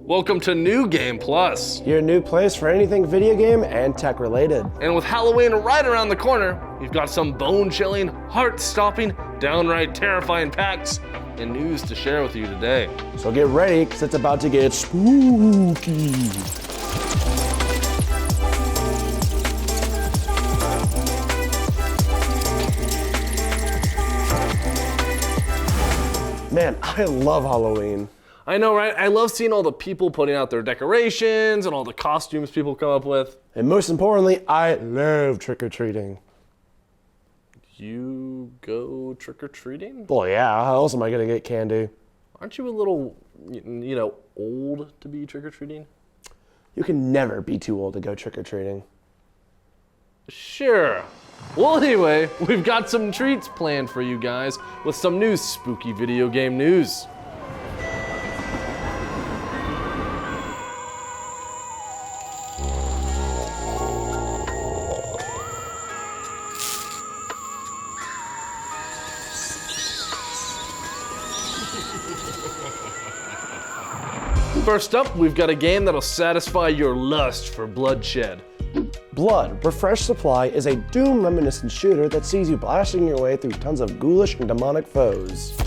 Welcome to New Game Plus, your new place for anything video game and tech related. And with Halloween right around the corner, we've got some bone-chilling, heart-stopping, downright terrifying packs and news to share with you today. So get ready, because it's about to get spooky. Man, I love Halloween. I know, right? I love seeing all the people putting out their decorations and all the costumes people come up with. And most importantly, I love trick-or-treating. You go trick-or-treating? Well, yeah, how else am I gonna get candy? Aren't you a little, old to be trick-or-treating? You can never be too old to go trick-or-treating. Sure. Well, anyway, we've got some treats planned for you guys with some new spooky video game news. First up, we've got a game that'll satisfy your lust for bloodshed. Blood, Refresh Supply is a Doom reminiscent shooter that sees you blasting your way through tons of ghoulish and demonic foes.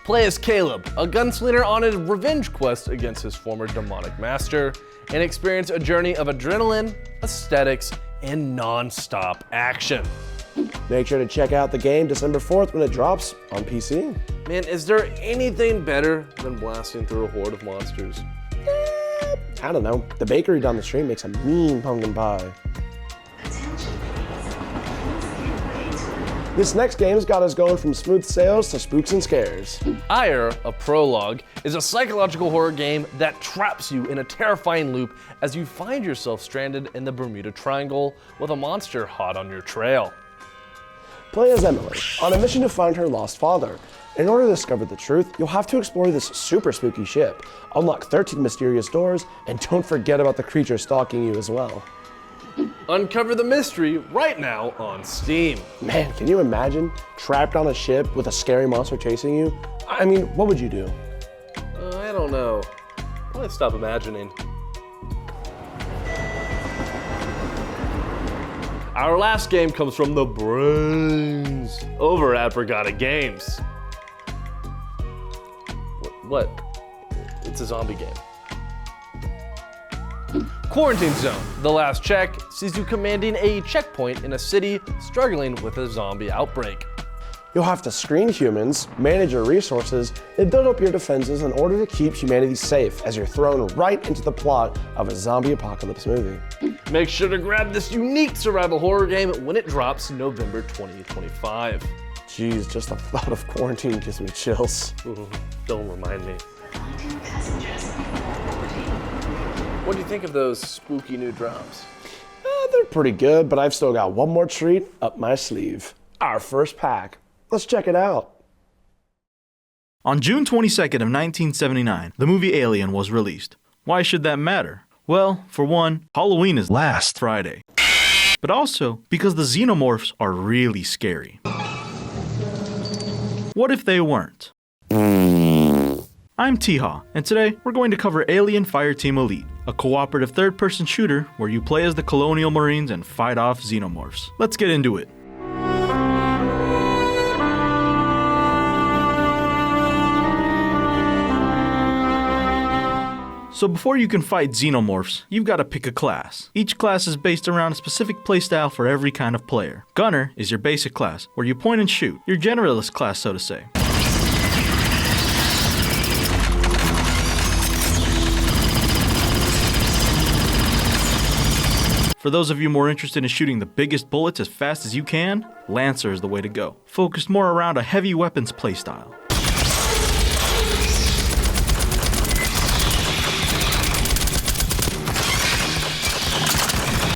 Play as Caleb, a gunslinger on a revenge quest against his former demonic master, and experience a journey of adrenaline, aesthetics, and non-stop action. Make sure to check out the game December 4th when it drops on PC. Man, is there anything better than blasting through a horde of monsters? I don't know. The bakery down the street makes a mean pumpkin pie. This next game's got us going from smooth sales to spooks and scares. Ire, a prologue, is a psychological horror game that traps you in a terrifying loop as you find yourself stranded in the Bermuda Triangle with a monster hot on your trail. Play as Emily, on a mission to find her lost father. In order to discover the truth, you'll have to explore this super spooky ship, unlock 13 mysterious doors, and don't forget about the creature stalking you as well. Uncover the mystery right now on Steam. Man, can you imagine? Trapped on a ship with a scary monster chasing you? I mean, what would you do? I don't know. Let's stop imagining. Our last game comes from the brains over at Brigada Games. What? It's a zombie game. Quarantine Zone, The Last Check, sees you commanding a checkpoint in a city struggling with a zombie outbreak. You'll have to screen humans, manage your resources, and build up your defenses in order to keep humanity safe as you're thrown right into the plot of a zombie apocalypse movie. Make sure to grab this unique survival horror game when it drops November 2025. Jeez, just the thought of quarantine gives me chills. Ooh, don't remind me. What do you think of those spooky new drops? They're pretty good, but I've still got one more treat up my sleeve. Our first pack. Let's check it out. On June 22nd of 1979, the movie Alien was released. Why should that matter? Well, for one, Halloween is last Friday. But also because the xenomorphs are really scary. What if they weren't? I'm T-Haw, and today we're going to cover Alien Fireteam Elite, a cooperative third-person shooter where you play as the Colonial Marines and fight off xenomorphs. Let's get into it. So before you can fight xenomorphs, you've got to pick a class. Each class is based around a specific playstyle for every kind of player. Gunner is your basic class, where you point and shoot, your generalist class so to say. For those of you more interested in shooting the biggest bullets as fast as you can, Lancer is the way to go, focused more around a heavy weapons playstyle.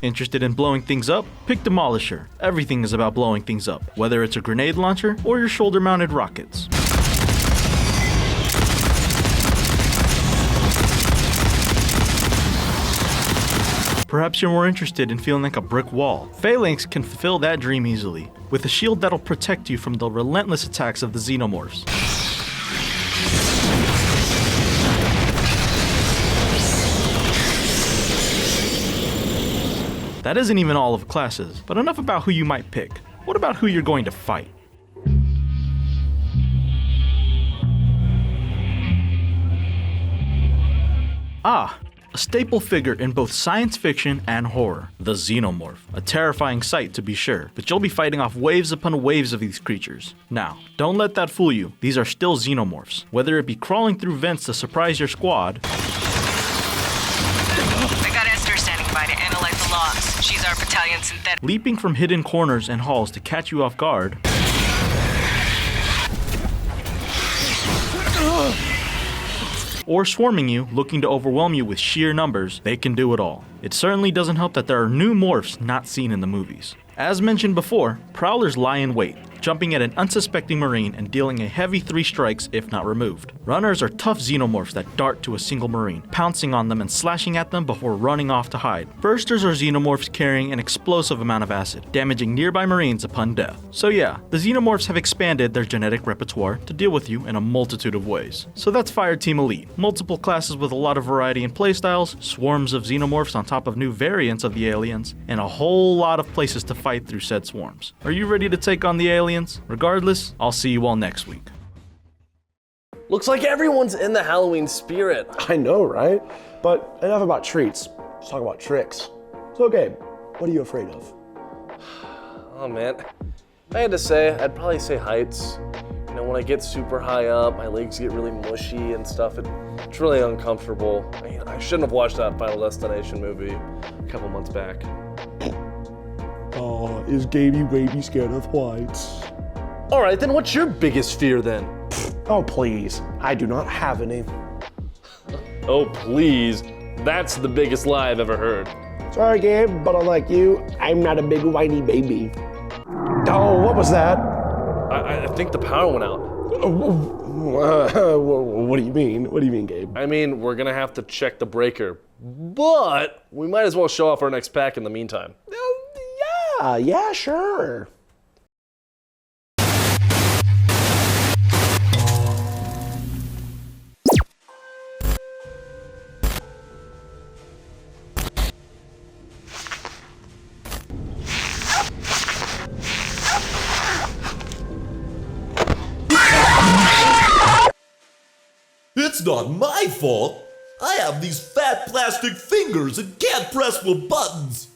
Interested in blowing things up? Pick Demolisher. Everything is about blowing things up, whether it's a grenade launcher or your shoulder-mounted rockets. Perhaps you're more interested in feeling like a brick wall. Phalanx can fulfill that dream easily, with a shield that'll protect you from the relentless attacks of the xenomorphs. That isn't even all of classes, but enough about who you might pick. What about who you're going to fight? Ah, a staple figure in both science fiction and horror, the Xenomorph. A terrifying sight to be sure, but you'll be fighting off waves upon waves of these creatures. Now, don't let that fool you, these are still Xenomorphs. Whether it be crawling through vents to surprise your squad, I got Esther standing by to analyze the logs. She's our battalion synthetic. leaping from hidden corners and halls to catch you off guard, or swarming you, looking to overwhelm you with sheer numbers, they can do it all. It certainly doesn't help that there are new morphs not seen in the movies. As mentioned before, Prowlers lie in wait, jumping at an unsuspecting Marine and dealing a heavy 3 strikes if not removed. Runners are tough Xenomorphs that dart to a single Marine, pouncing on them and slashing at them before running off to hide. Bursters are Xenomorphs carrying an explosive amount of acid, damaging nearby Marines upon death. So yeah, the Xenomorphs have expanded their genetic repertoire to deal with you in a multitude of ways. So that's Fireteam Elite. Multiple classes with a lot of variety in playstyles, swarms of Xenomorphs on top of new variants of the aliens, and a whole lot of places to fight through said swarms. Are you ready to take on the aliens? Regardless, I'll see you all next week. Looks like everyone's in the Halloween spirit. I know, right? But enough about treats. Let's talk about tricks. So, Gabe, what are you afraid of? Oh man, if I had to say, I'd probably say heights. You know, when I get super high up, my legs get really mushy and stuff. It's really uncomfortable. I shouldn't have watched that Final Destination movie a couple months back. Oh, is Gaby Baby scared of heights? All right, then what's your biggest fear then? Oh, please. I do not have any. Oh, please. That's the biggest lie I've ever heard. Sorry, Gabe, but unlike you, I'm not a big whiny baby. Oh, what was that? I think the power went out. What do you mean? What do you mean, Gabe? I mean, we're gonna have to check the breaker, but we might as well show off our next pack in the meantime. Yeah, sure. It's not my fault. I have these fat plastic fingers and can't press the buttons.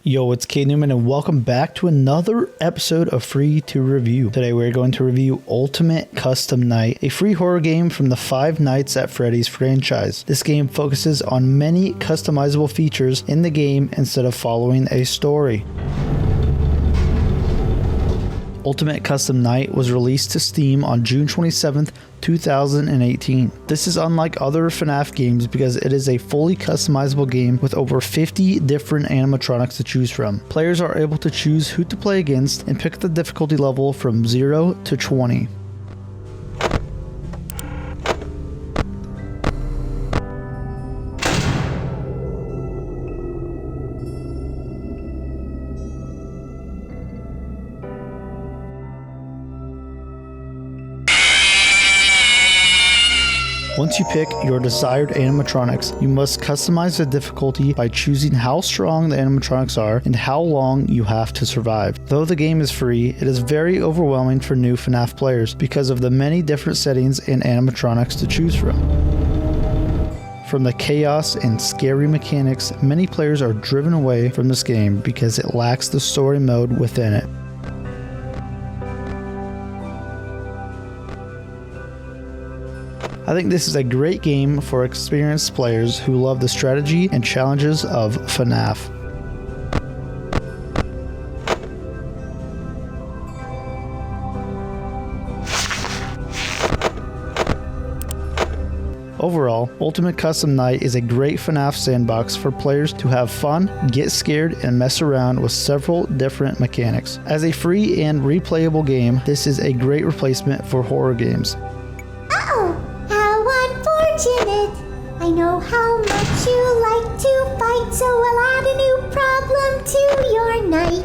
Yo, it's K Newman and welcome back to another episode of Free to Review. Today we're going to review Ultimate Custom Night, a free horror game from the Five Nights at Freddy's franchise. This game focuses on many customizable features in the game instead of following a story. Ultimate Custom Night was released to Steam on June 27th, 2018. This is unlike other FNAF games because it is a fully customizable game with over 50 different animatronics to choose from. Players are able to choose who to play against and pick the difficulty level from 0 to 20. Once you pick your desired animatronics, you must customize the difficulty by choosing how strong the animatronics are and how long you have to survive. Though the game is free, it is very overwhelming for new FNAF players because of the many different settings and animatronics to choose from. From the chaos and scary mechanics, many players are driven away from this game because it lacks the story mode within it. I think this is a great game for experienced players who love the strategy and challenges of FNAF. Overall, Ultimate Custom Night is a great FNAF sandbox for players to have fun, get scared, and mess around with several different mechanics. As a free and replayable game, this is a great replacement for horror games. I know how much you like to fight, so I'll add a new problem to your night.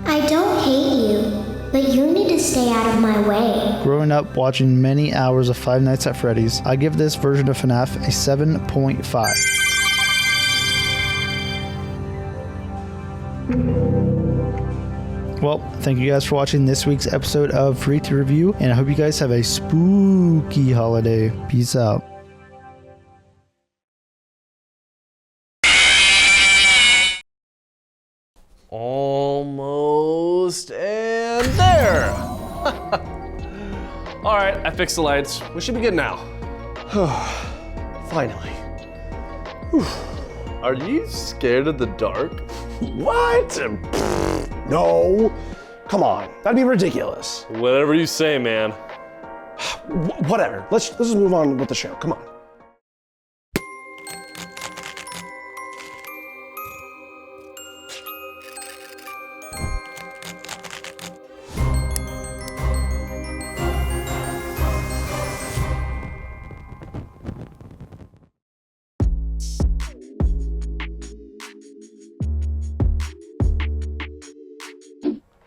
I don't hate you, but you need to stay out of my away. Growing up watching many hours of Five Nights at Freddy's, I give this version of FNAF a 7.5. Well, thank you guys for watching this week's episode of Free to Review, and I hope you guys have a spooky holiday. Peace out. Almost, and there. All right, I fixed the lights. We should be good now. Finally. Are you scared of the dark? What? No. Come on, that'd be ridiculous. Whatever you say, man. Whatever. Let's just move on with the show. Come on.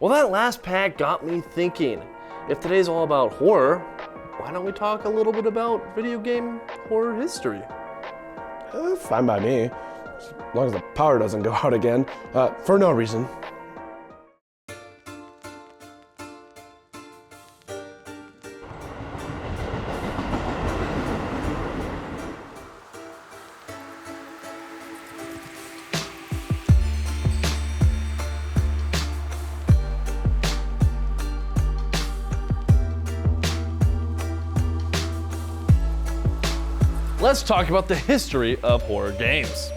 Well, that last pack got me thinking. If today's all about horror, why don't we talk a little bit about video game horror history? Fine by me. As long as the power doesn't go out again. For no reason. Let's talk about the history of horror games.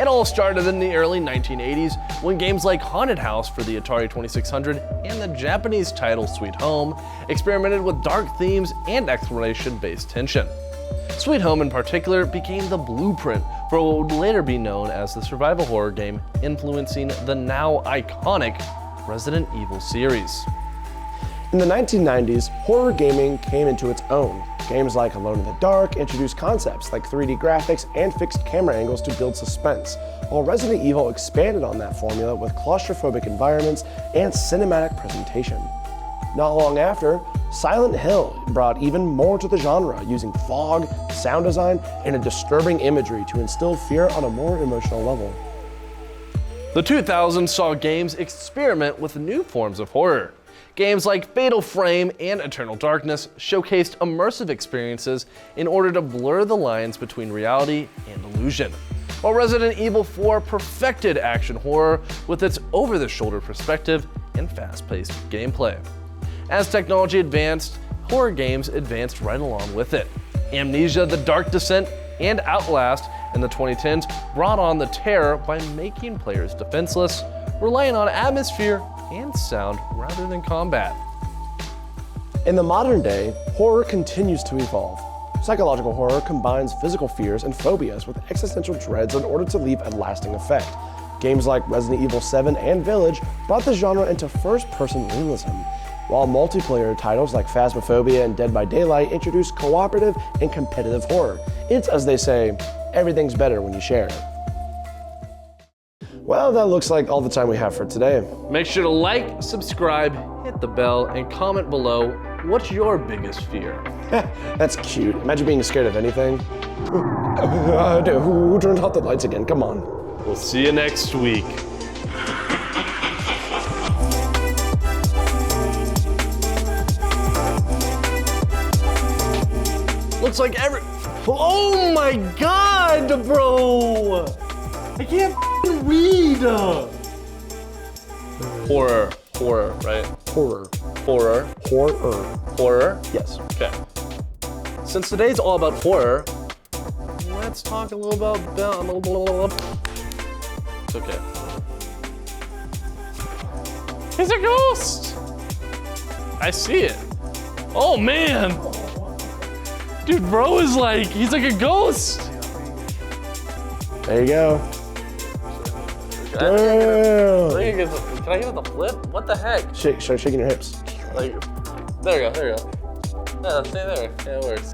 It all started in the early 1980s when games like Haunted House for the Atari 2600 and the Japanese title Sweet Home experimented with dark themes and exploration-based tension. Sweet Home in particular became the blueprint for what would later be known as the survival horror game, influencing the now iconic Resident Evil series. In the 1990s, horror gaming came into its own. Games like Alone in the Dark introduced concepts like 3D graphics and fixed camera angles to build suspense, while Resident Evil expanded on that formula with claustrophobic environments and cinematic presentation. Not long after, Silent Hill brought even more to the genre, using fog, sound design, and a disturbing imagery to instill fear on a more emotional level. The 2000s saw games experiment with new forms of horror. Games like Fatal Frame and Eternal Darkness showcased immersive experiences in order to blur the lines between reality and illusion, while Resident Evil 4 perfected action horror with its over-the-shoulder perspective and fast-paced gameplay. As technology advanced, horror games advanced right along with it. Amnesia: The Dark Descent and Outlast in the 2010s brought on the terror by making players defenseless, relying on atmosphere and sound rather than combat. In the modern day, horror continues to evolve. Psychological horror combines physical fears and phobias with existential dreads in order to leave a lasting effect. Games like Resident Evil 7 and Village brought the genre into first-person realism, while multiplayer titles like Phasmophobia and Dead by Daylight introduced cooperative and competitive horror. It's, as they say, everything's better when you share. Well, that looks like all the time we have for today. Make sure to like, subscribe, hit the bell, and comment below, what's your biggest fear? That's cute. Imagine being scared of anything. Who turned off the lights again? Come on. We'll see you next week. Looks like oh my god, bro! I can't read! Horror, right? Horror? Yes. Okay. Since today's all about horror, let's talk a little about It's okay. He's a ghost! I see it. Oh man! Dude, bro is he's like a ghost! There you go. Can I give it the flip? What the heck? Start shaking your hips. There you go. Yeah, stay there. Yeah, it works.